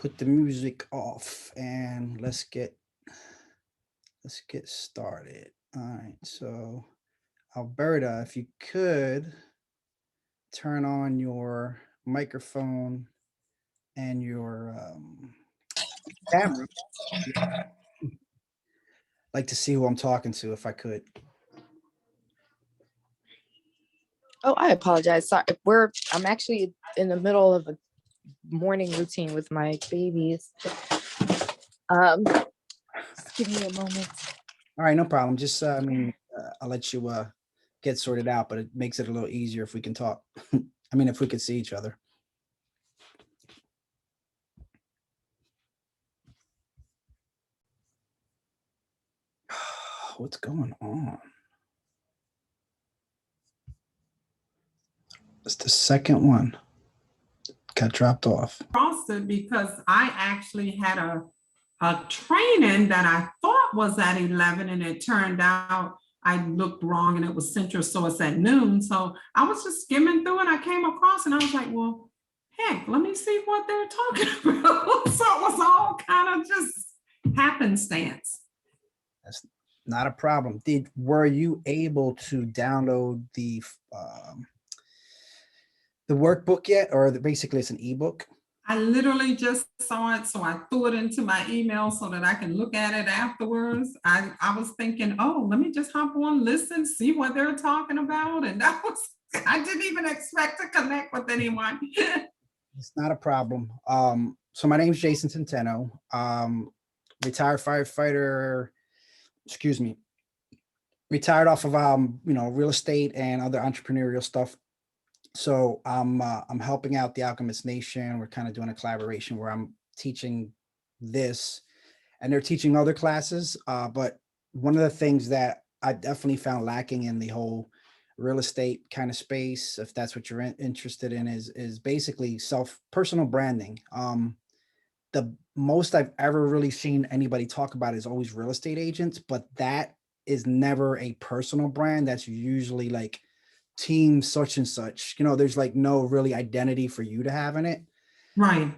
put the music off and let's get started. All right, so Alberta, if you could turn on your microphone and your camera. Like to see who I'm talking to if I could. Oh, I apologize. Sorry, I'm actually in the middle of a morning routine with my babies. Just give me a moment. All right, no problem. Just I'll let you get sorted out, but it makes it a little easier if we can talk. I mean, if we could see each other. What's going on? It's the second one. Got dropped off. Frosted because I actually had a training that I thought was at 11 and it turned out I looked wrong and it was Central, so it's at noon. So I was just skimming through and I came across and I was like, well, heck, let me see what they're talking about. So it was all kind of just happenstance. That's not a problem. Were you able to download the workbook yet, or basically it's an ebook? I literally just saw it, so I threw it into my email so that I can look at it afterwards. I was thinking, oh, let me just hop on, listen, see what they're talking about. And I didn't even expect to connect with anyone. It's not a problem. So my name's Jason Centeno, retired firefighter, retired off of, real estate and other entrepreneurial stuff. So I'm helping out the Alchemist Nation. We're kind of doing a collaboration where I'm teaching this and they're teaching other classes. But one of the things that I definitely found lacking in the whole real estate kind of space, if that's what you're interested in, is basically personal branding. The most I've ever really seen anybody talk about is always real estate agents, but that is never a personal brand. That's usually like team such and such, there's like no really identity for you to have in it. Right.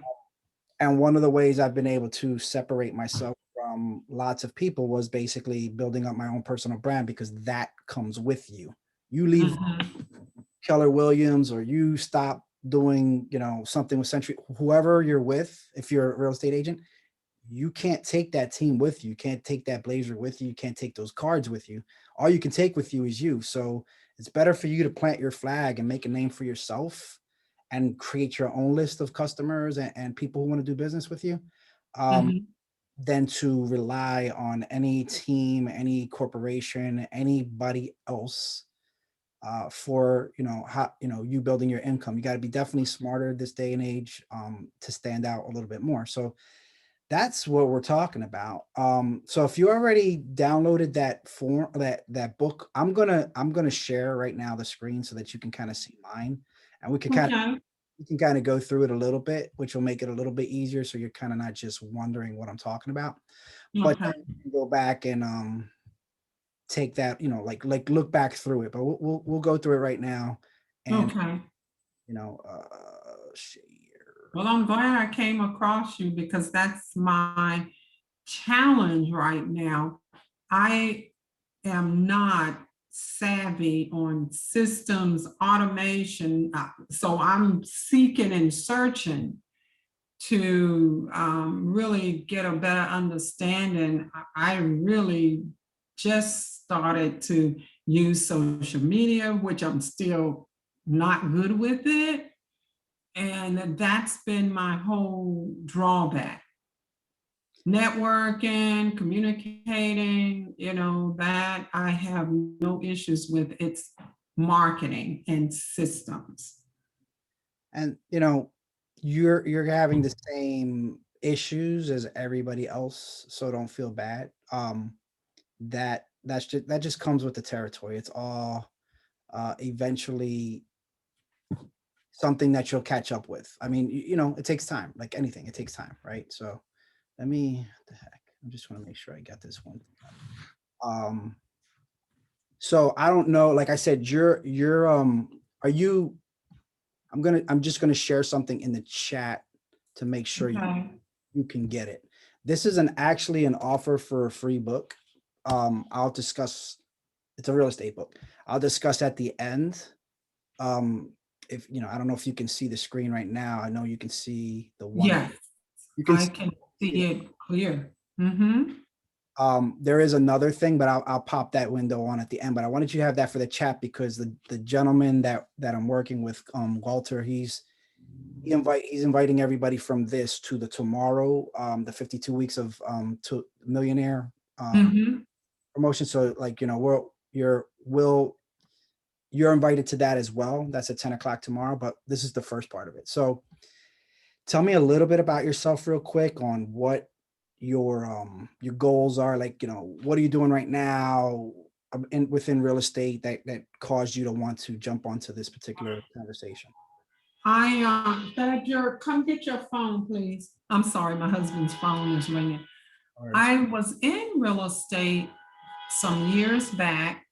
And one of the ways I've been able to separate myself from lots of people was basically building up my own personal brand, because that comes with you. You leave Keller Williams or you stop doing, something with Century, whoever you're with, if you're a real estate agent, you can't take that team with you. You can't take that blazer with you. You can't take those cards with you. All you can take with you is you. So it's better for you to plant your flag and make a name for yourself and create your own list of customers and people who want to do business with you, than to rely on any team, any corporation, anybody else for, you building your income. You got to be definitely smarter this day and age to stand out a little bit more. So that's what we're talking about. So if you already downloaded that form, that book, I'm gonna share right now the screen so that you can kind of see mine, and we can kind of go through it a little bit, which will make it a little bit easier. So you're kind of not just wondering what I'm talking about, but then you can go back and take that, like look back through it. But we'll go through it right now, and well, I'm glad I came across you because that's my challenge right now. I am not savvy on systems, automation. So I'm seeking and searching to really get a better understanding. I really just started to use social media, which I'm still not good with it. And that's been my whole drawback. Networking, communicating, that I have no issues with. It's marketing and systems. And, you're having the same issues as everybody else, so don't feel bad. That just comes with the territory. It's all eventually something that you'll catch up with. I mean, it takes time, like anything, it takes time, right? So what the heck, I just want to make sure I got this one. So I don't know, like I said, I'm just gonna share something in the chat to make sure you can get it. This is actually an offer for a free book. I'll discuss, it's a real estate book. I'll discuss at the end. If you know, I don't know if you can see the screen right now. I know you can see the one. Yes, You can I can see it clear. Mm-hmm. There is another thing, but I'll pop that window on at the end. But I wanted you to have that for the chat because the gentleman that I'm working with, Walter, he's inviting everybody from this to the tomorrow, the 52 weeks of to millionaire Mm-hmm. promotion. So like, you know, you're invited to that as well. That's at 10 o'clock tomorrow, but this is the first part of it. So tell me a little bit about yourself real quick on what your goals are. Like, you know, what are you doing right now within real estate that caused you to want to jump onto this particular conversation? Badger, come get your phone, please. I'm sorry, my husband's phone is ringing. I was in real estate some years back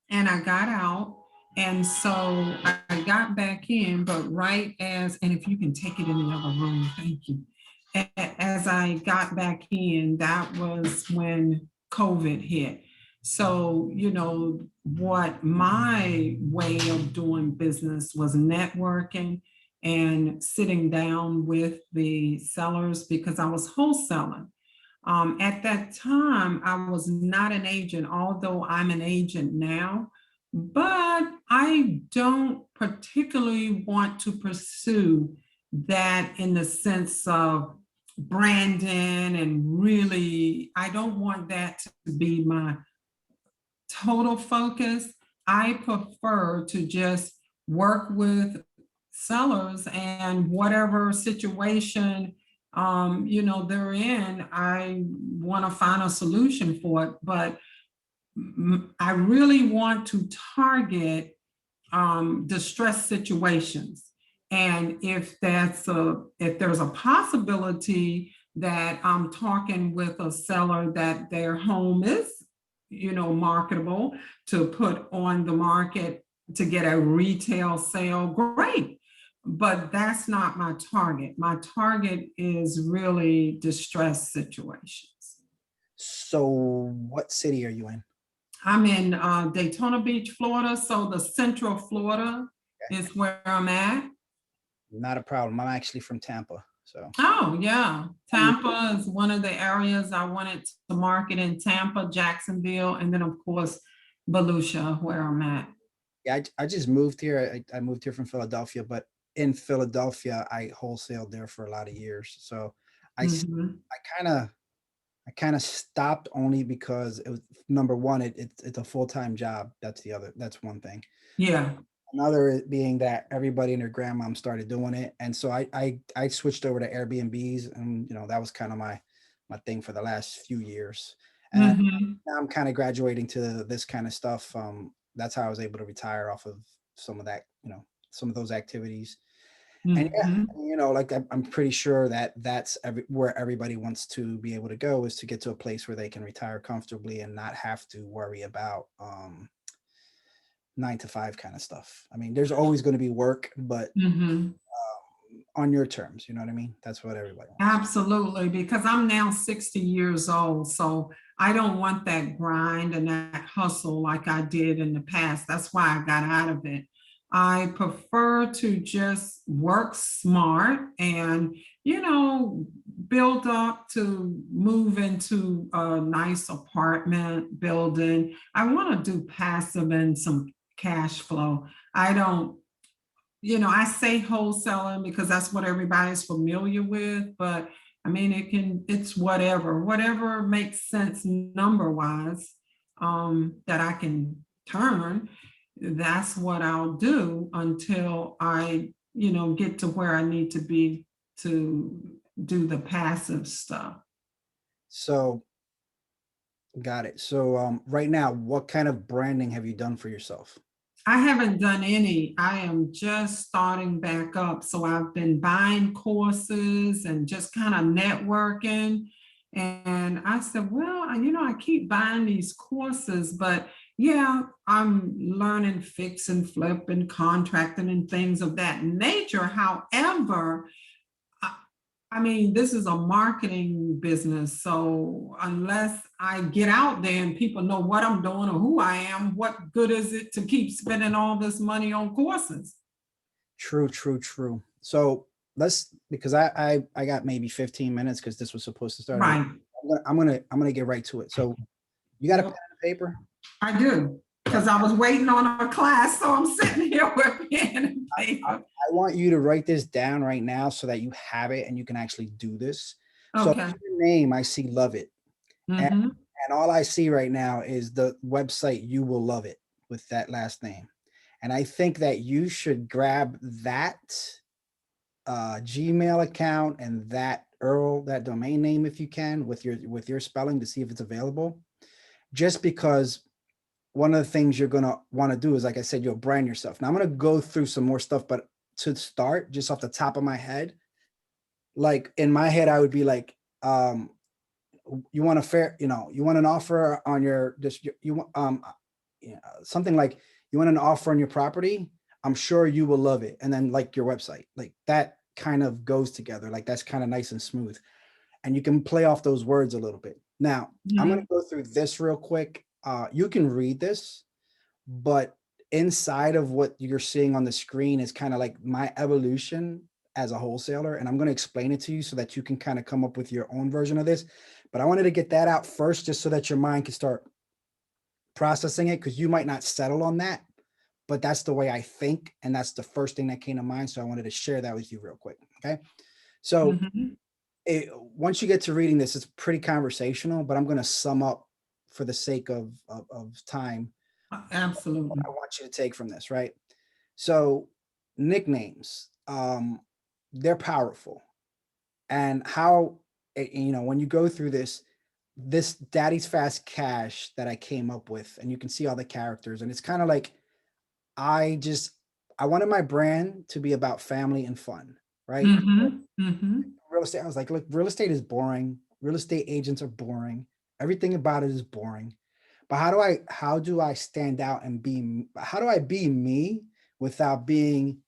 and I got out. And so I got back in, but right as, and if you can take it in the other room, thank you. As I got back in, that was when COVID hit. So, you know, what my way of doing business was networking and sitting down with the sellers because I was wholesaling. At that time, I was not an agent, although I'm an agent now, but I don't particularly want to pursue that in the sense of branding and really, I don't want that to be my total focus. I prefer to just work with sellers and whatever situation you know they're in, I want to find a solution for it. But I really want to target distress situations. And if there's a possibility that I'm talking with a seller that their home is, you know, marketable to put on the market to get a retail sale, great. But that's not my target. My target is really distressed situations. So what city are you in? I'm in Daytona Beach, Florida. So the Central Florida is where I'm at. Not a problem. I'm actually from Tampa. So. Oh, yeah. Tampa is one of the areas I wanted to market in. Tampa, Jacksonville, and then, of course, Volusia, where I'm at. Yeah, I just moved here. I moved here from Philadelphia, but in Philadelphia, I wholesaled there for a lot of years. So I kind of stopped only because it was, number one, it's a full-time job. That's one thing. Yeah. Another being that everybody and their grandmom started doing it. And so I switched over to Airbnbs, and you know, that was kind of my thing for the last few years. And now I'm kind of graduating to this kind of stuff. That's how I was able to retire off of some of that, you know, some of those activities. And yeah, you know, like I'm pretty sure that that's where everybody wants to be able to go, is to get to a place where they can retire comfortably and not have to worry about 9 to 5 kind of stuff. I mean, there's always going to be work, but on your terms, you know what I mean? That's what everybody wants. Absolutely, because I'm now 60 years old, so I don't want that grind and that hustle like I did in the past. That's why I got out of it. I prefer to just work smart and, you know, build up to move into a nice apartment building. I want to do passive and some cash flow. I don't, you know, I say wholesaling because that's what everybody's familiar with, but I mean, it's whatever makes sense number wise that I can turn. That's what I'll do until I, you know, get to where I need to be to do the passive stuff. So, got it. So, right now, what kind of branding have you done for yourself? I haven't done any. I am just starting back up. So I've been buying courses and just kind of networking. And I said, well, you know, I keep buying these courses, but yeah, I'm learning fix and flip and contracting and things of that nature. However, I mean, this is a marketing business. So unless I get out there and people know what I'm doing or who I am, what good is it to keep spending all this money on courses? True, true, true. So because I got maybe 15 minutes because this was supposed to start. Right. I'm gonna get right to it. So you got a pen and paper? I do, because I was waiting on a class, so I'm sitting here with pen and paper. I want you to write this down right now so that you have it and you can actually do this. So Okay. your name, I see Love It. And, Mhm. and all I see right now is the website You Will Love It with that last name. And I think that you should grab that Gmail account and that that domain name if you can with your spelling to see if it's available. Just because one of the things you're gonna want to do is, like I said, you'll brand yourself. Now I'm gonna go through some more stuff, but to start, just off the top of my head, like in my head, I would be like, you want a fair, you want an offer on your just you want yeah, something like you want an offer on your property. I'm sure you will love it, and then like your website, like that kind of goes together. Like that's kind of nice and smooth, and you can play off those words a little bit. Now I'm going to go through this real quick. You can read this, but inside of what you're seeing on the screen is kind of like my evolution as a wholesaler. And I'm going to explain it to you so that you can kind of come up with your own version of this. But I wanted to get that out first, just so that your mind can start processing it, because you might not settle on that, but that's the way I think. And that's the first thing that came to mind. So I wanted to share that with you real quick. Okay. So once you get to reading this, it's pretty conversational, but I'm going to sum up for the sake of time Absolutely. what I want you to take from this, right? So nicknames, they're powerful. And how, when you go through this Daddy's Fast Cash that I came up with, and you can see all the characters, and it's kind of like, I wanted my brand to be about family and fun, right? Real estate, I was like, look, real estate is boring. Real estate agents are boring. Everything about it is boring. But how do I stand out and how do I be me without being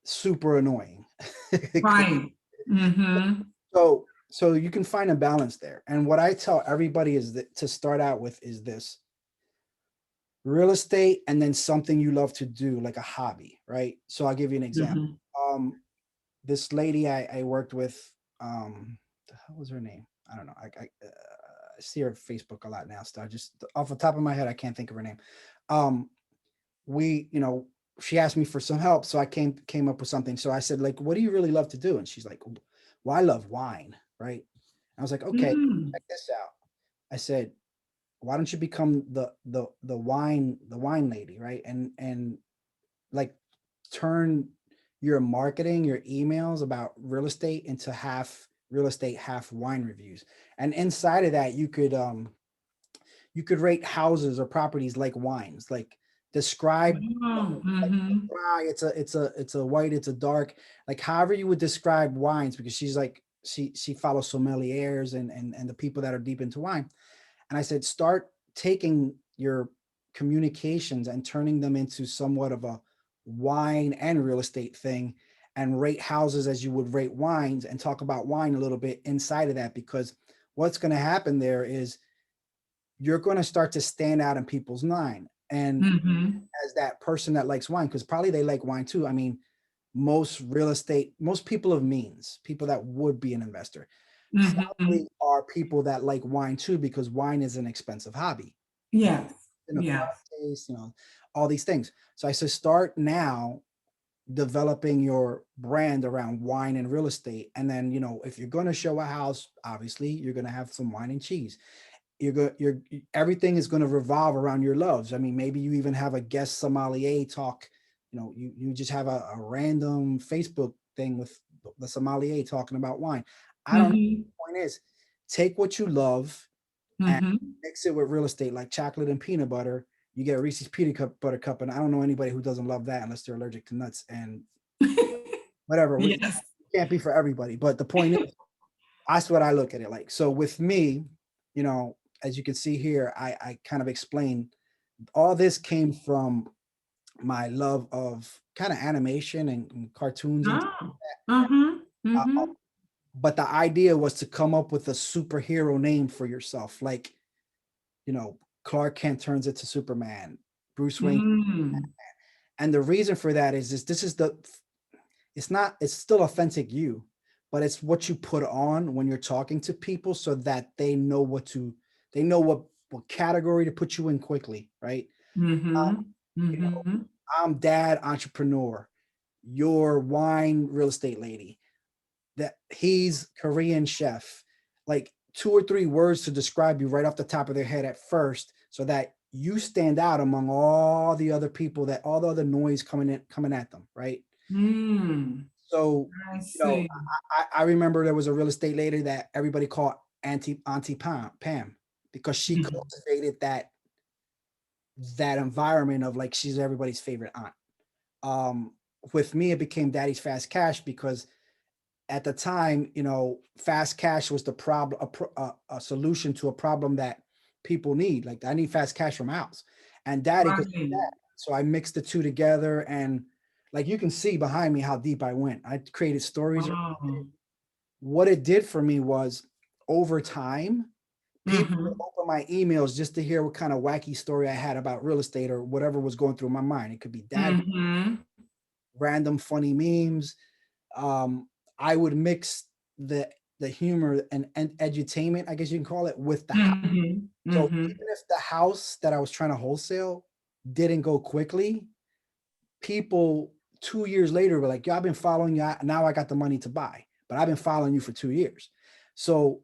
super annoying? Right. Mm-hmm. So you can find a balance there. And what I tell everybody is that to start out with is this: real estate and then something you love to do, like a hobby, right? So I'll give you an example. This lady I worked with, the hell was her name? I don't know. I see her Facebook a lot now. So I just off the top of my head, I can't think of her name. We, she asked me for some help, so I came up with something. So I said, like, what do you really love to do? And she's like, well, I love wine, right? I was like, okay, check this out. I said, why don't you become the wine lady, right? And like turn your marketing, your emails about real estate into half real estate, half wine reviews. And inside of that, you could rate houses or properties like wines, like describe like dry, it's a white, it's a dark, like however you would describe wines, because she's like she follows sommeliers and the people that are deep into wine. And I said, start taking your communications and turning them into somewhat of a wine and real estate thing, and rate houses as you would rate wines, and talk about wine a little bit inside of that, because what's going to happen there is you're going to start to stand out in people's mind. And as that person that likes wine, because probably they like wine too. I mean, most people of means, people that would be an investor, probably are people that like wine too, because wine is an expensive hobby. Yes. Taste, all these things. So I said, start now developing your brand around wine and real estate. And then, if you're going to show a house, obviously you're going to have some wine and cheese. Everything is going to revolve around your loves. I mean, maybe you even have a guest sommelier talk. You just have a random Facebook thing with the sommelier talking about wine. I don't know. The point is, take what you love and mix it with real estate, like chocolate and peanut butter. You get a Reese's peanut butter cup, and I don't know anybody who doesn't love that unless they're allergic to nuts and whatever. Yes. It can't be for everybody. But the point is, that's what I look at it like. So with me, as you can see here, I kind of explain all this came from my love of kind of animation and cartoons. And But the idea was to come up with a superhero name for yourself, like, you know, Clark Kent turns into Superman, Bruce Wayne. Mm. And the reason for that is this is the, it's still authentic you, but it's what you put on when you're talking to people so that they know they know what category to put you in quickly, right? Mm-hmm. You know, Mm-hmm. I'm dad entrepreneur, you're wine real estate lady, that he's Korean chef, like 2 or 3 words to describe you right off the top of their head at first, so that you stand out among all the other people, that all the other noise coming at them, right? Mm. So, I you know, see. I remember there was a real estate lady that everybody called Auntie Pam, because she Mhm. cultivated that environment of like she's everybody's favorite aunt. Um, with me, it became Daddy's Fast Cash because at the time, you know, fast cash was the problem, a solution to a problem that people need. Like I need fast cash from house, and Daddy could see Right. that. So I mixed the two together, and like you can see behind me how deep I went. I created stories. Wow. What it did for me was over time, people would Mm-hmm. open my emails just to hear what kind of wacky story I had about real estate or whatever was going through my mind. It could be dad, Mm-hmm. random funny memes. um, I would mix the humor and edutainment, I guess you can call it, with the house. Mm-hmm. So Mm-hmm. even if the house that I was trying to wholesale didn't go quickly, people 2 years later were like, "Yo, I've been following you. Now I got the money to buy, but I've been following you for 2 years." So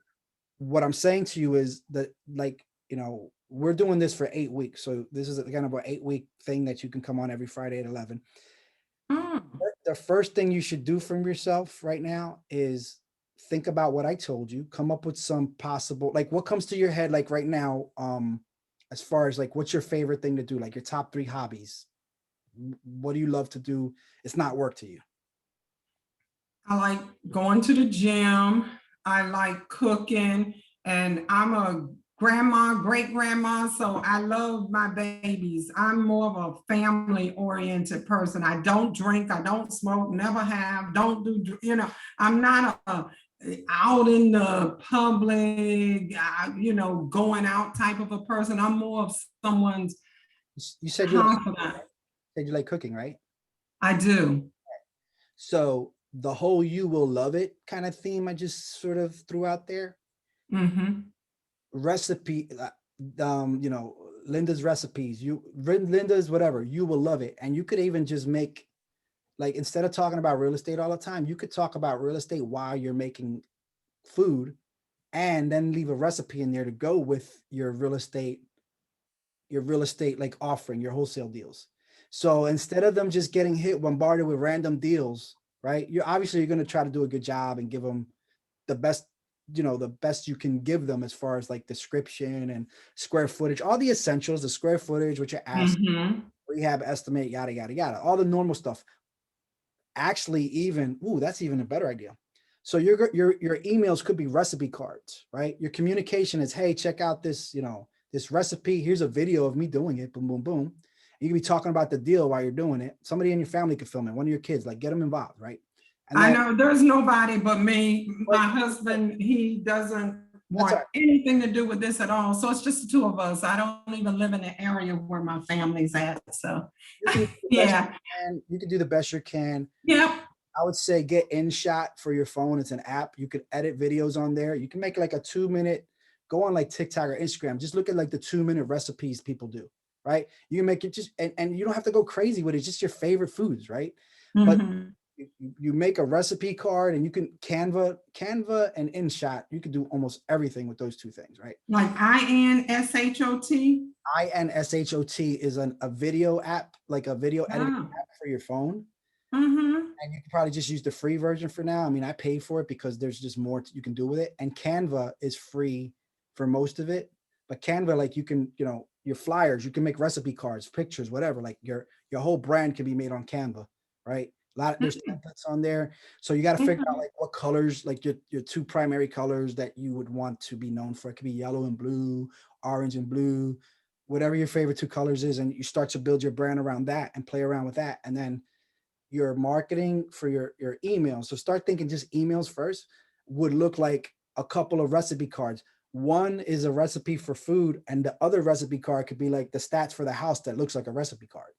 what I'm saying to you is that, like, you know, we're doing this for 8 weeks. So this is a kind of an 8 week thing that you can come on every Friday at 11. Mm. The first thing you should do from yourself right now is think about what I told you, come up with some possible, like what comes to your head, like right now, as far as like, what's your favorite thing to do? Like your top 3 hobbies. What do you love to do? It's not work to you. I like going to the gym. I like cooking, and I'm a grandma, great grandma, so I love my babies. I'm more of a family oriented person. I don't drink, I don't smoke, never have, don't do, I'm not a out in the public, going out type of a person. I'm more of someone's You said you like, confidant. said you like cooking, right? I do. So the whole "you will love it" kind of theme I just sort of threw out there. Mm-hmm. Recipe, you know, Linda's recipes, Linda's whatever, you will love it. And you could even just make, like, instead of talking about real estate all the time, you could talk about real estate while you're making food, and then leave a recipe in there to go with your real estate like offering, your wholesale deals. So instead of them just getting hit bombarded with random deals, right? You're going to try to do a good job and give them the best, you know, the best you can give them as far as like description and square footage, all the essentials, the square footage, what you're asking, Mm-hmm. rehab estimate, yada yada yada, all the normal stuff. Actually, even that's even a better idea. So your emails could be recipe cards, right? Your communication is, hey, check out this, you know, this recipe. Here's a video of me doing it. Boom, boom, boom. You can be talking about the deal while you're doing it. Somebody in your family could film it. One of your kids, like, get them involved, right? And I then, know there's nobody but me. but My husband, he doesn't that's all want right. anything to do with this at all. So it's just the two of us. I don't even live in the area where my family's at. So You can do the best yeah. you can. You can do the best you can. Yep. I would say get InShot for your phone. It's an app. You could edit videos on there. You can make like a 2 minute, go on like TikTok or Instagram. Just look at like the 2 minute recipes people do, right? You can make it just, and you don't have to go crazy with it. Just your favorite foods, right? But Mm-hmm. you make a recipe card, and you can Canva and InShot. You can do almost everything with those two things, right? Like INSHOT. INSHOT is a video app, like a video editing Oh. app for your phone. Mm-hmm. And you can probably just use the free version for now. I mean, I pay for it because there's just more you can do with it. And Canva is free for most of it. But Canva, like, you can, you know, your flyers, you can make recipe cards, pictures, whatever. Like your whole brand can be made on Canva, right? There's templates on there. So you got to figure out like what colors, like your two primary colors that you would want to be known for. It could be yellow and blue, orange and blue, whatever your favorite two colors is. And you start to build your brand around that and play around with that. And then your marketing for your emails. So start thinking just emails first. would look like a couple of recipe cards. One is a recipe for food, and the other recipe card could be like the stats for the house that looks like a recipe card.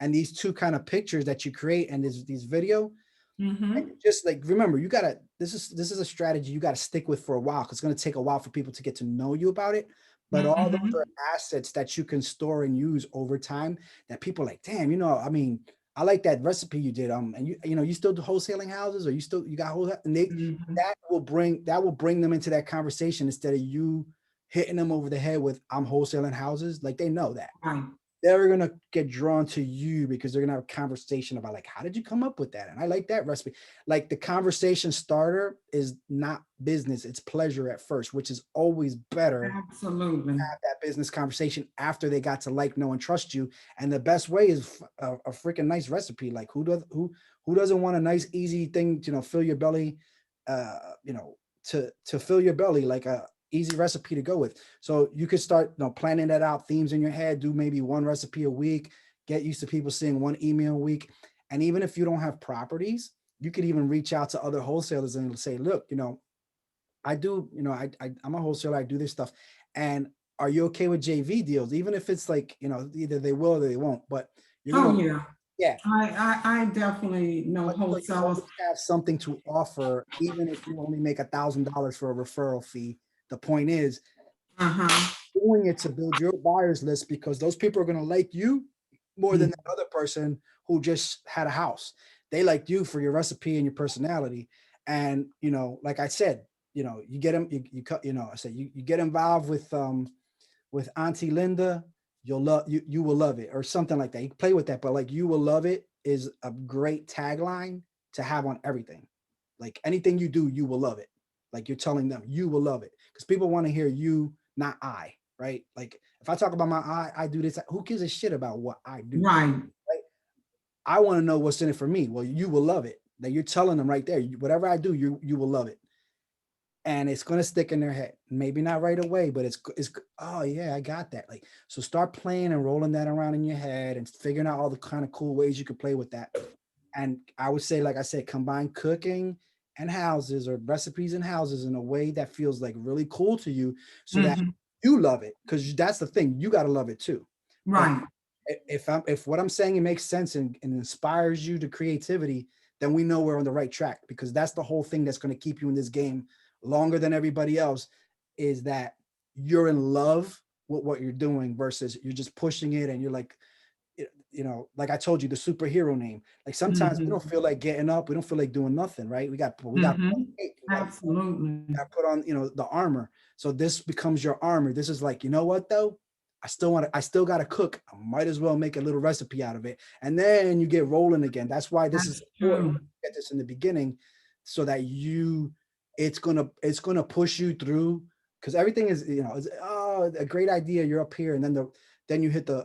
And these two kind of pictures that you create and these video, just like, remember, you gotta, this is a strategy you gotta stick with for a while, because it's gonna take a while for people to get to know you about it. But all those are assets that you can store and use over time that people are like, damn, I mean, I like that recipe you did. And you still do wholesaling houses, or you got wholesale, and that will bring them into that conversation instead of you hitting them over the head with, I'm wholesaling houses. Like, they know that. Right. They're going to get drawn to you because they're going to have a conversation about, like, how did you come up with that? And I like that recipe. Like, the conversation starter is not business. It's pleasure at first, which is always better. Absolutely. To have that business conversation after they got to like, know, and trust you. And the best way is a freaking nice recipe. Like, who doesn't want a nice, easy thing, fill your belly, to fill your belly, like a easy recipe to go with. So you could start, planning that out, themes in your head, do maybe one recipe a week, get used to people seeing one email a week. And even if you don't have properties, you could even reach out to other wholesalers and say, look, I do, I'm a wholesaler, I do this stuff. And are you okay with JV deals? Even if it's like, either they will or they won't, but you're gonna, yeah. I definitely know wholesalers have something to offer, even if you only make $1,000 for a referral fee. The point is doing it to build your buyers list, because those people are going to like you more than that other person who just had a house. They liked you for your recipe and your personality. And, like I said, you get them, I said, you get involved with Auntie Linda, you will love it, or something like that. You can play with that, but like, you will love it is a great tagline to have on everything. Like, anything you do, you will love it. Like, you're telling them you will love it, because people want to hear you, not I, right? Like, if I talk about my I do this, who gives a shit about what I do? Right. I want to know what's in it for me. Well, you will love it. That you're telling them right there, whatever I do, you will love it. And it's going to stick in their head. Maybe not right away, but it's, oh yeah, I got that. Like, so start playing and rolling that around in your head and figuring out all the kind of cool ways you could play with that. And I would say, like I said, combine cooking and houses, or recipes and houses, in a way that feels like really cool to you, so that you love it. Because that's the thing, you got to love it too. Right. But if what I'm saying, it makes sense and inspires you to creativity, then we know we're on the right track, because that's the whole thing that's going to keep you in this game longer than everybody else, is that you're in love with what you're doing, versus you're just pushing it and you're like, like I told you, the superhero name. Like, sometimes we don't feel like getting up, we don't feel like doing nothing, right? We got absolutely put on, the armor. So this becomes your armor. This is like, you know what though? I still got to cook. I might as well make a little recipe out of it. And then you get rolling again. That's why this is important to get this in the beginning, so that it's gonna push you through, because everything is, is a great idea. You're up here, and then you hit the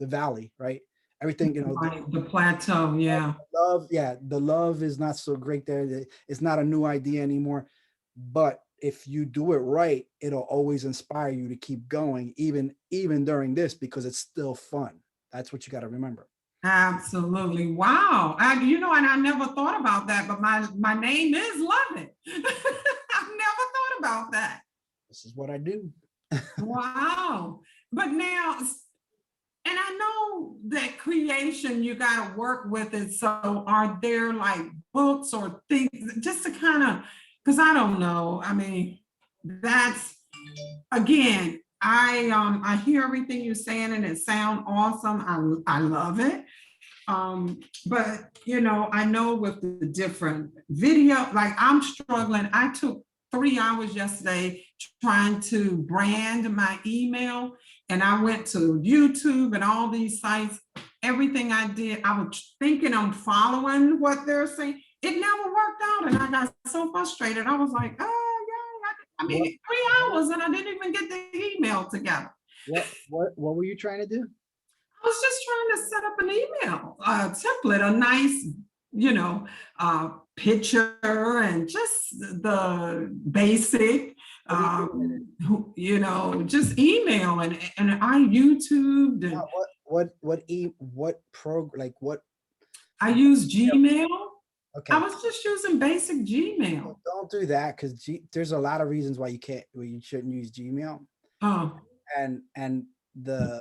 valley, right? Everything, the plateau. Yeah. The love is not so great there. It's not a new idea anymore. But if you do it right, it'll always inspire you to keep going, even during this, because it's still fun. That's what you got to remember. Absolutely. Wow. And I never thought about that, but my name is Love It. I've never thought about that. This is what I do. Wow. But now, and I know that creation, you got to work with it. So are there like books or things just to kind of, because I don't know. I mean, that's, again, I hear everything you're saying and it sounds awesome. I love it. But I know with the different video, like, I'm struggling. I took 3 hours yesterday trying to brand my email, and I went to YouTube and all these sites. Everything I did, I was thinking I'm following what they're saying. It never worked out, and I got so frustrated. I was like, oh yeah, I mean, 3 hours and I didn't even get the email together. What were you trying to do? I was just trying to set up an email template, a nice, picture, and just the basic, just email, and I YouTubed. And what program, like what? I use Gmail. Okay. I was just using basic Gmail. Don't do that because there's a lot of reasons why you shouldn't use Gmail. Oh, And the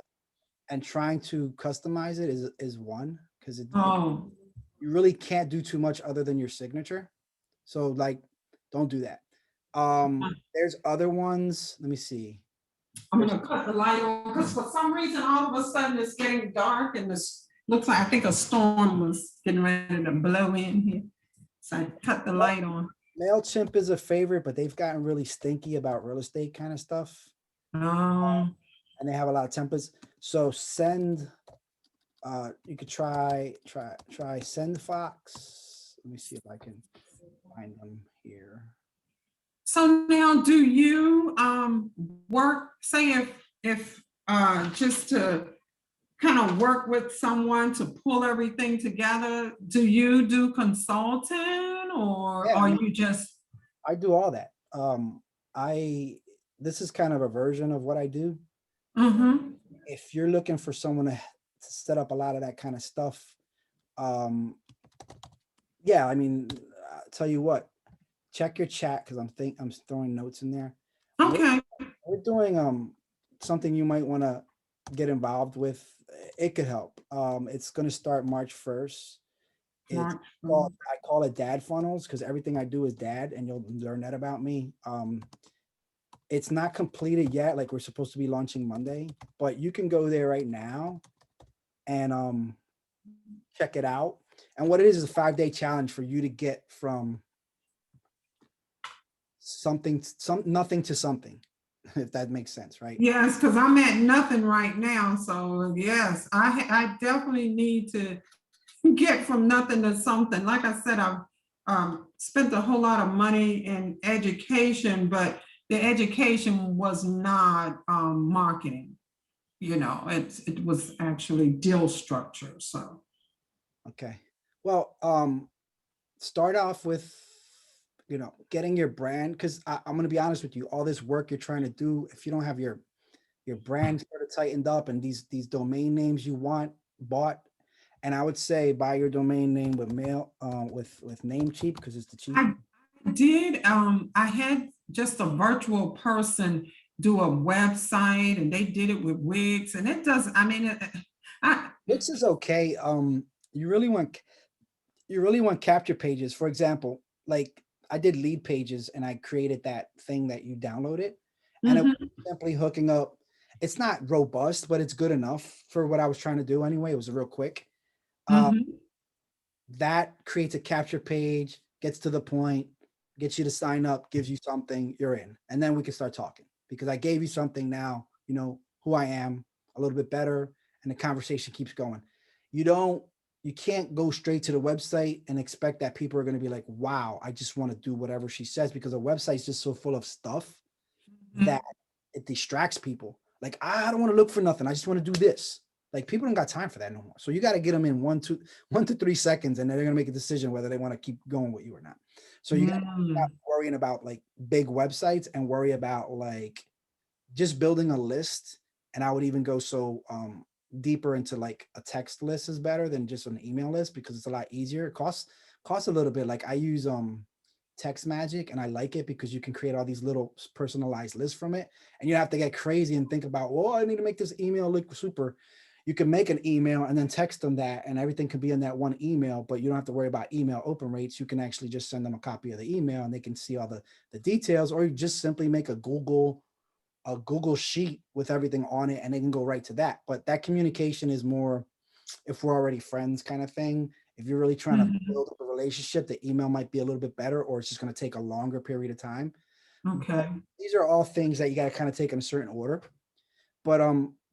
and trying to customize it is one because oh, you really can't do too much other than your signature. So like, don't do that. There's other ones. Let me see. I'm gonna cut the light on because for some reason, all of a sudden it's getting dark and this looks like I think a storm was getting ready to blow in here. So I cut the light on. Mailchimp is a favorite, but they've gotten really stinky about real estate kind of stuff, Um, and they have a lot of templates. So send. You could try Send Fox. Let me see if I can find them here. so now do you work, say if just to kind of work with someone to pull everything together, do you do consulting or Yeah, are you just I do all that. This is kind of a version of what I do. mm-hmm. If you're looking for someone to set up a lot of that kind of stuff, yeah, I mean, I'll tell you what, check your chat because I'm throwing notes in there. Okay. We're doing something you might want to get involved with. It could help. It's going to start March 1st. It's I call it Dad Funnels because everything I do is dad, and you'll learn that about me. It's not completed yet, like we're supposed to be launching Monday, but you can go there right now and check it out. And what it is a 5-day challenge for you to get from nothing to something, if that makes sense, right? Yes, because I'm at nothing right now. So yes, I definitely need to get from nothing to something. Like I said, I've spent a whole lot of money in education, but the education was not marketing. You know, it was actually deal structure. So Okay. Well, start off with, getting your brand, because I'm going to be honest with you, all this work you're trying to do, if you don't have your brand sort of tightened up and these domain names you want bought, and I would say buy your domain name with with Namecheap because it's the cheapest. I did. I had just a virtual person do a website, and they did it with Wix, and it does. I mean, Wix is okay. You really want capture pages. For example, like I did lead pages and I created that thing that you downloaded, and it was simply hooking up. It's not robust, but it's good enough for what I was trying to do anyway. It was real quick. That creates a capture page, gets to the point, gets you to sign up, gives you something, you're in. And then we can start talking because I gave you something now, you know who I am a little bit better, and the conversation keeps going. You can't go straight to the website and expect that people are going to be like, wow, I just want to do whatever she says, because a website's just so full of stuff that it distracts people. Like, I don't want to look for nothing. I just want to do this. Like, people don't got time for that no more. So you got to get them in 1 to 3 seconds, and then they're going to make a decision whether they want to keep going with you or not. So you got to stop worrying about like big websites and worry about like just building a list. And I would even go deeper into like a text list is better than just an email list because it's a lot easier. It costs a little bit. Like I use Text Magic, and I like it because you can create all these little personalized lists from it, and you don't have to get crazy and think about, well, I need to make this email look super. You can make an email and then text them that, and everything can be in that one email, but you don't have to worry about email open rates. You can actually just send them a copy of the email and they can see all the details, or you just simply make a Google sheet with everything on it and they can go right to that. But that communication is more if we're already friends kind of thing. If you're really trying to build up a relationship, the email might be a little bit better, or it's just going to take a longer period of time. Okay. But these are all things that you got to kind of take in a certain order. But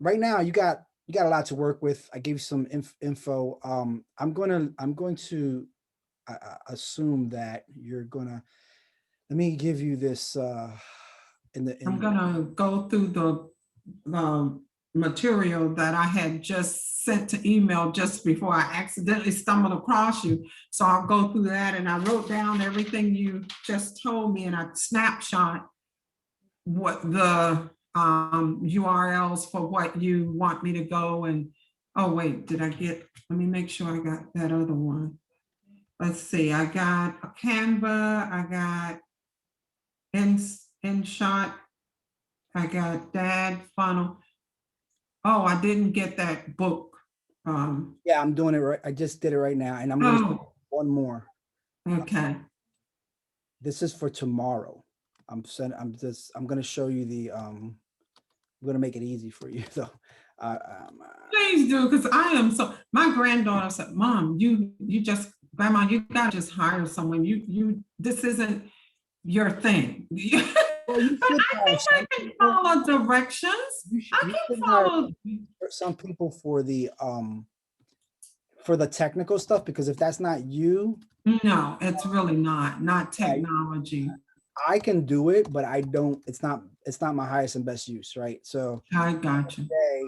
right now you got a lot to work with. I gave you some info. I'm going to assume that you're gonna. Let me give you this. I'm gonna go through the material that I had just sent to email just before I accidentally stumbled across you. So I'll go through that, and I wrote down everything you just told me, and I snapshot what the URLs for what you want me to go. And oh wait, let me make sure I got that other one. let's see, I got a Canva, I got InShot, I got Dad Funnel. Oh, I didn't get that book. Yeah, I'm doing it right. I just did it right now, and I'm gonna do Oh, one more. okay. This is for tomorrow. I'm gonna show you the I'm gonna make it easy for you though. Uh, um, uh, Please do, because I am so. My granddaughter said, "Mom, you just, Grandma, you gotta just hire someone. This isn't your thing." well, you But should I hire think I some can people. follow directions. I You can should hire follow. some people for the technical stuff, because if that's not you, No, it's really not yeah, technology. I can do it, but I don't. It's not my highest and best use, right? So I got you. say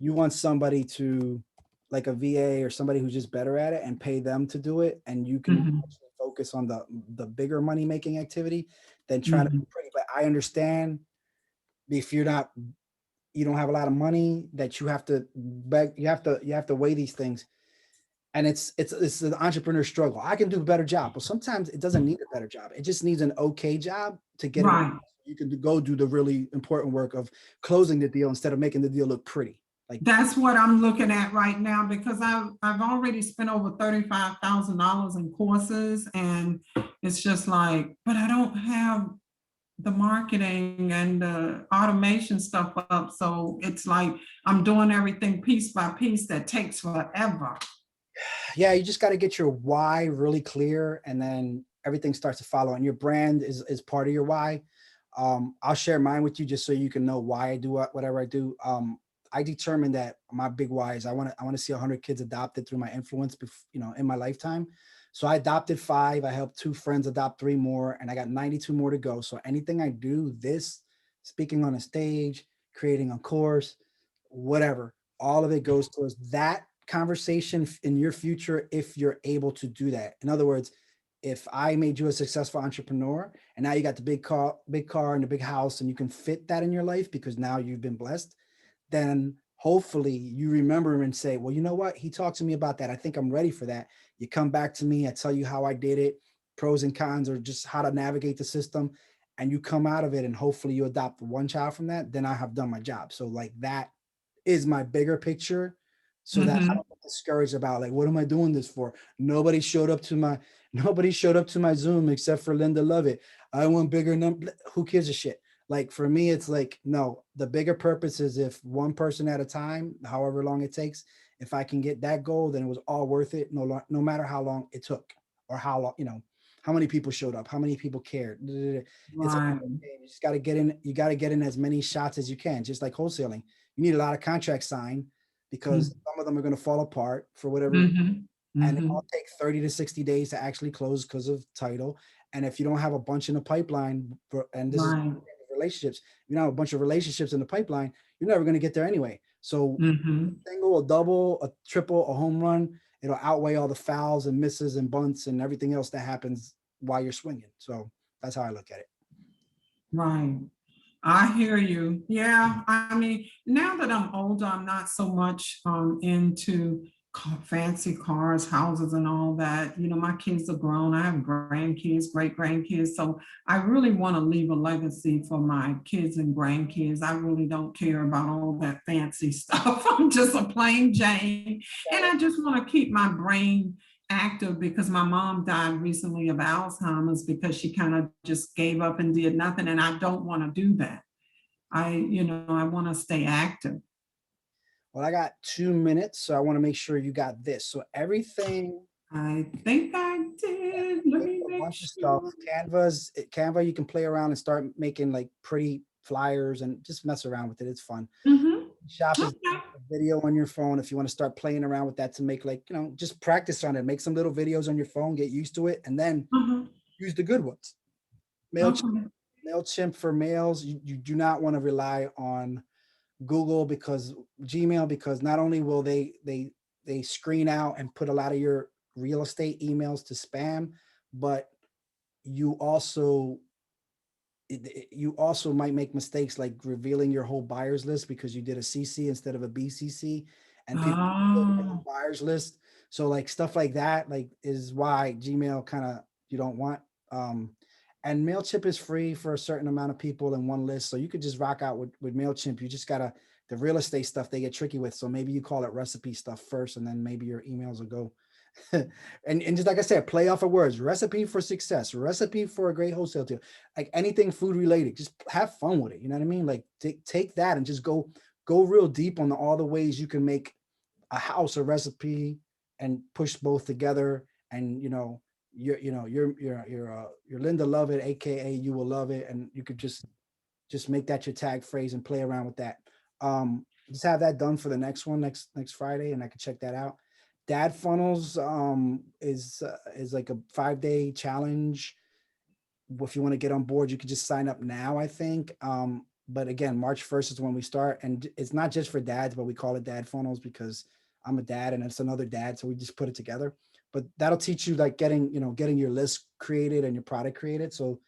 you want somebody to, like a VA or somebody who's just better at it, and pay them to do it, and you can Mhm, actually focus on the bigger money making activity than trying to be mhm. pretty. But I understand if you don't have a lot of money, that you have to beg, you have to weigh these things. And it's an entrepreneur struggle. I can do a better job, but sometimes it doesn't need a better job. It just needs an okay job to get it. Right. You can go do the really important work of closing the deal instead of making the deal look pretty. Like, That's what I'm looking at right now because I've already spent over $35,000 in courses, and it's just like, but I don't have the marketing and the automation stuff up. So it's like I'm doing everything piece by piece that takes forever. yeah, you just got to get your why really clear, and then everything starts to follow. And your brand is part of your why. I'll share mine with you just so you can know why I do whatever I do. I determined that my big why is I want to see 100 kids adopted through my influence, in my lifetime. So I adopted 5. I helped 2 friends adopt 3 more, and I got 92 more to go. So anything I do, this, speaking on a stage, creating a course, whatever, all of it goes towards that conversation in your future if you're able to do that. In other words, if I made you a successful entrepreneur and now you got the big car and the big house, and you can fit that in your life because now you've been blessed, then hopefully you remember him and say, well, you know what? He talked to me about that. I think I'm ready for that. You come back to me, I tell you how I did it, pros and cons, or just how to navigate the system, and you come out of it, and hopefully you adopt one child from that, then I have done my job. So like that is my bigger picture, so that I Mhm. don't get discouraged about, like, what am I doing this for? Nobody showed up to my Zoom except for Linda Lovett. I want bigger number. Who gives a shit? Like for me, it's like, no, the bigger purpose is if one person at a time, however long it takes, if I can get that goal, then it was all worth it. No matter how long it took, or how long, how many people showed up, how many people cared. It's all Right. okay. You just got to get in. You got to get in as many shots as you can, just like wholesaling. You need a lot of contracts signed because some of them are going to fall apart for whatever, Mhm. and it Mhm. all take 30 to 60 days to actually close because of title. And if you don't have a bunch in the pipeline, and this is Right. relationships, if you don't have a bunch of relationships in the pipeline, you're never going to get there anyway. So Mhm. single, a double, a triple, a home run, it'll outweigh all the fouls and misses and bunts and everything else that happens while you're swinging. So that's how I look at it. Right. I hear you. Yeah. I mean, now that I'm older, I'm not so much into fancy cars, houses, and all that. My kids are grown. I have grandkids, great grandkids. So I really want to leave a legacy for my kids and grandkids. I really don't care about all that fancy stuff. I'm just a plain Jane. And I just want to keep my brain active because my mom died recently of Alzheimer's because she kind of just gave up and did nothing. And I don't want to do that. I want to stay active. Well, I got 2 minutes, so I want to make sure you got this. So everything, I think I did. Let me a make bunch of stuff. sure. Canva, you can play around and start making like pretty flyers and just mess around with it. It's fun. Mm-hmm. Shop is Okay. a video on your phone if you want to start playing around with that to make, like, just practice on it. Make some little videos on your phone, get used to it, and then Uh-huh. use the good ones. Mailchimp, Okay. Mailchimp for mails. You do not want to rely on Google because Gmail, because not only will they screen out and put a lot of your real estate emails to spam, but you also you also might make mistakes like revealing your whole buyers list because you did a CC instead of a BCC, and people put your whole Oh, buyers list. So like stuff like that, like is why Gmail kind of you don't want. And Mailchimp is free for a certain amount of people in one list. So you could just rock out with Mailchimp. You just gotta the real estate stuff they get tricky with. So maybe you call it recipe stuff first, and then maybe your emails will go. and just like I said, play off of words. Recipe for success, recipe for a great wholesale deal. Like anything food related, just have fun with it. You know what I mean? Like take that and just go real deep on all the ways you can make a house a recipe and push both together. And you're Linda Love It, aka You Will Love It, and you could just make that your tag phrase and play around with that. Just have that done for the next one next Friday, and I can check that out. Dad Funnels is like a 5-day challenge. If you want to get on board, you can just sign up now, I think. But again, March 1st is when we start, and it's not just for dads, but we call it Dad Funnels because I'm a dad and it's another dad, so we just put it together. But that'll teach you like getting your list created and your product created. So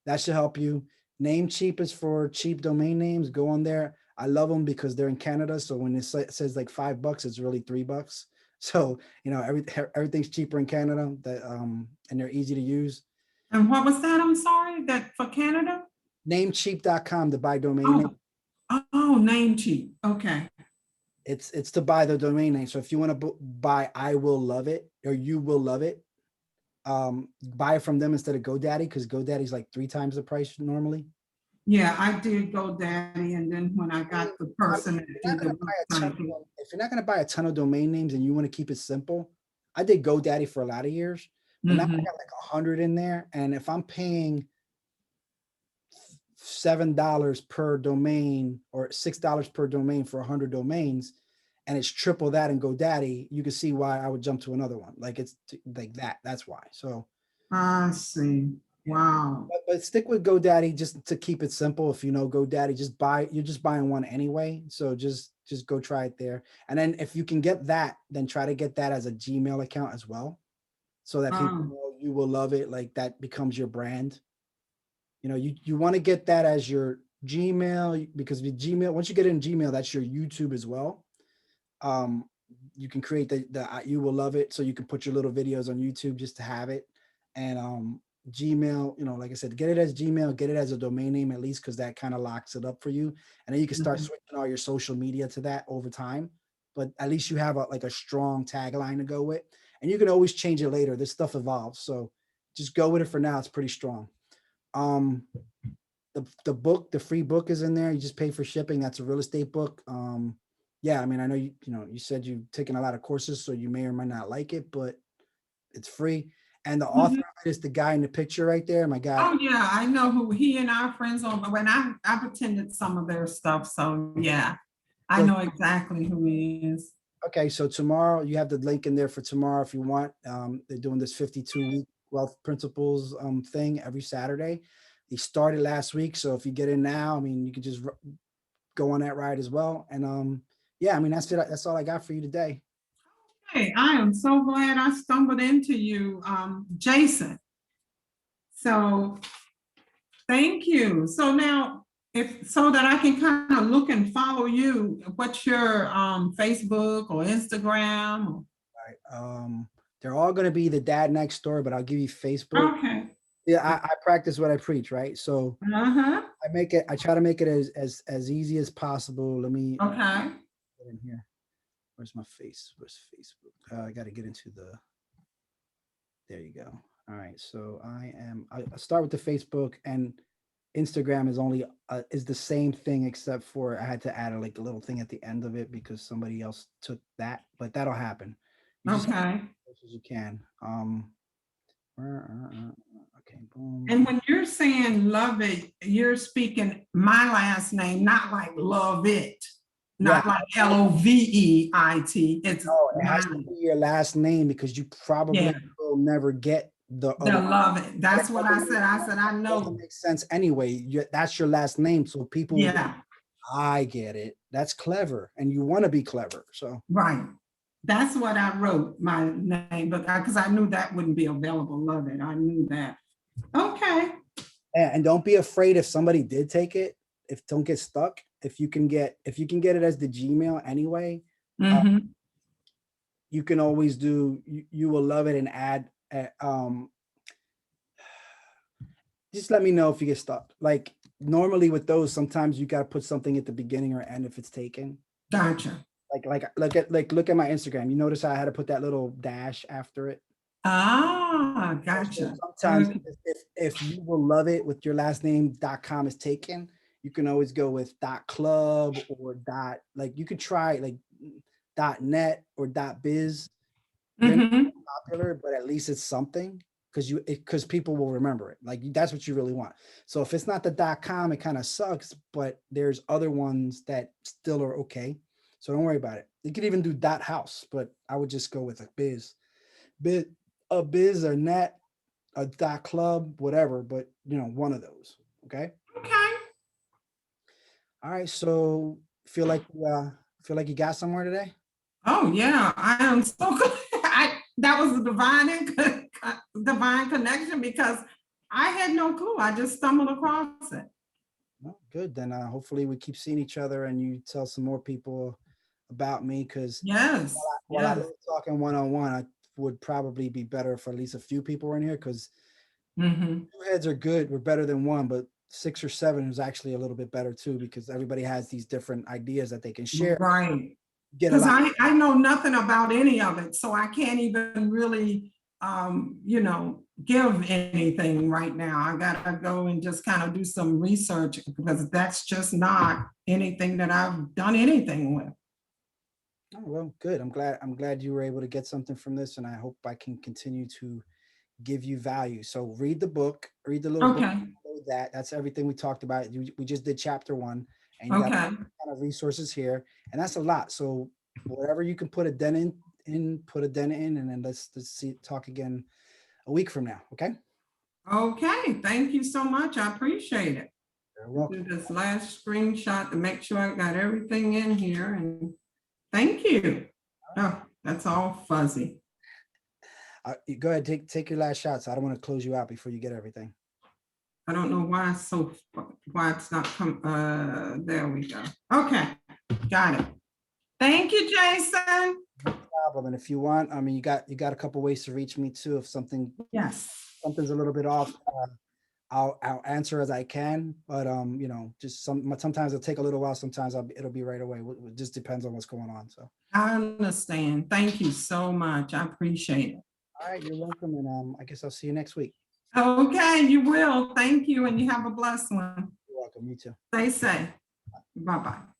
that should help you. Namecheap is for cheap domain names. Go on there. I love them because they're in Canada. So when it says like $5, it's really $3. So everything's cheaper in Canada. And they're easy to use. And what was that? I'm sorry, that for Canada? Namecheap.com to buy domain name. Oh, Namecheap. Okay. It's to buy the domain name. So if you want to buy I Will Love It or You Will Love It, buy from them instead of GoDaddy, because GoDaddy's like 3 times the price normally. Yeah, I did GoDaddy, and then when I got the person that did the website. If you're not going to buy a ton of domain names and you want to keep it simple, I did GoDaddy for a lot of years, but now I got like 100 in there, and if I'm paying $7 per domain or $6 per domain for 100 domains, and it's triple that in GoDaddy, you can see why I would jump to another one. Like it's like that. That's why. So I see. Wow. But stick with GoDaddy just to keep it simple. If you know GoDaddy, you're just buying one anyway. So just go try it there. And then if you can get that, then try to get that as a Gmail account as well. So that people know You Will Love It. Like that becomes your brand. You want to get that as your Gmail, because with Gmail, once you get in Gmail, that's your YouTube as well. You can create the You Will Love It, so you can put your little videos on YouTube just to have it. And Gmail, like I said, get it as Gmail, get it as a domain name at least, because that kind of locks it up for you. And then you can start switching all your social media to that over time. But at least you have a strong tagline to go with, and you can always change it later. This stuff evolves, so just go with it for now. It's pretty strong. The free book is in there. You just pay for shipping. That's a real estate book. Yeah, I mean, I know you said you've taken a lot of courses, so you may or may not like it, but it's free. And the author is the guy in the picture right there. My guy. Oh yeah, I know who he and our friends on. But when I've attended some of their stuff, so yeah, I know exactly who he is. Okay, so tomorrow you have the link in there for tomorrow if you want. They're doing this 52-week wealth principles thing every Saturday. He started last week, so if you get in now, I mean, you can just go on that ride as well. And yeah, I mean, that's it. That's all I got for you today. Hey, I am so glad I stumbled into you, Jason. So thank you. So now, so that I can kind of look and follow you, what's your Facebook or Instagram? Right. They're all going to be the Dad Next Door, but I'll give you Facebook. Okay. Yeah, I practice what I preach, right? So I try to make it as easy as possible. Let me get in here. Where's my face? Where's Facebook? I got to get into there you go. All right. So I start with the Facebook, and Instagram is only is the same thing, except for I had to add a little thing at the end of it because somebody else took that, but that'll happen. You just as you can. Okay, boom. And when you're saying love it, you're speaking my last name, not like love it, not like LOVEIT. It's it has to be your last name, because you probably will never get the love it. That's what I said. I said, I know. It makes sense anyway. That's your last name, so people. Yeah, I get it. That's clever, and you want to be clever. So right. That's what I wrote my name, but because I knew that wouldn't be available. Love it. I knew that. Okay. And don't be afraid if somebody did take it. Don't get stuck. If you can get it as the Gmail anyway, you can always do, you will love it and add, just let me know if you get stuck. Like normally with those, sometimes you got to put something at the beginning or end if it's taken. Gotcha. Look at my Instagram. You notice I had to put that little dash after it. Ah, So gotcha. sometimes Okay. if you will love it with your last name .com is taken, you can always go with .club or like you could try like .net or .biz. They're not Mhm. popular, but at least it's something because people will remember it. Like that's what you really want. So if it's not the .com, it kind of sucks, but there's other ones that still are okay. So don't worry about it. You could even do .house, but I would just go with a biz or net, a .club, whatever, but one of those. Okay. Okay. All right. So feel like you got somewhere today? Oh yeah, I am so good. That was a divine connection because I had no clue. I just stumbled across it. Well, good. Then hopefully we keep seeing each other and you tell some more people about me because Yes. while I Yes. love talking one-on-one, I would probably be better if at least a few people were in here because Mm-hmm. 2 heads are good. We're better than one, but 6 or 7 is actually a little bit better too because everybody has these different ideas that they can share. Right. Get a Because lot. I know nothing about any of it, so I can't even really, give anything right now. I gotta go and just kind of do some research because that's just not anything that I've done anything with. Oh, well, good. I'm glad you were able to get something from this, and I hope I can continue to give you value. So read the book, read the little book. Okay. That's everything we talked about. We just did chapter 1, and you got Okay. kind of resources here, and that's a lot. So whatever you can put a dent put a dent in, and then let's talk again a week from now. Okay. Okay. Thank you so much. I appreciate it. You're Do welcome. this last screenshot to make sure I got everything in here, and thank you. Oh, that's all fuzzy. Go ahead, take your last shot. So I don't want to close you out before you get everything. I don't know why why it's not come. There we go. Okay, got it. Thank you, Jason. No problem. And if you want, I mean, you got a couple ways to reach me too. If Yes. something's a little bit off, I'll answer as I can. But just sometimes it'll take a little while. Sometimes it'll be right away. It just depends on what's going on. So. I understand. Thank you so much. I appreciate it. All right, you're welcome, and I guess I'll see you next week. Okay, you will. Thank you, and you have a blessed one. You're welcome. You too. Stay safe. Bye-bye.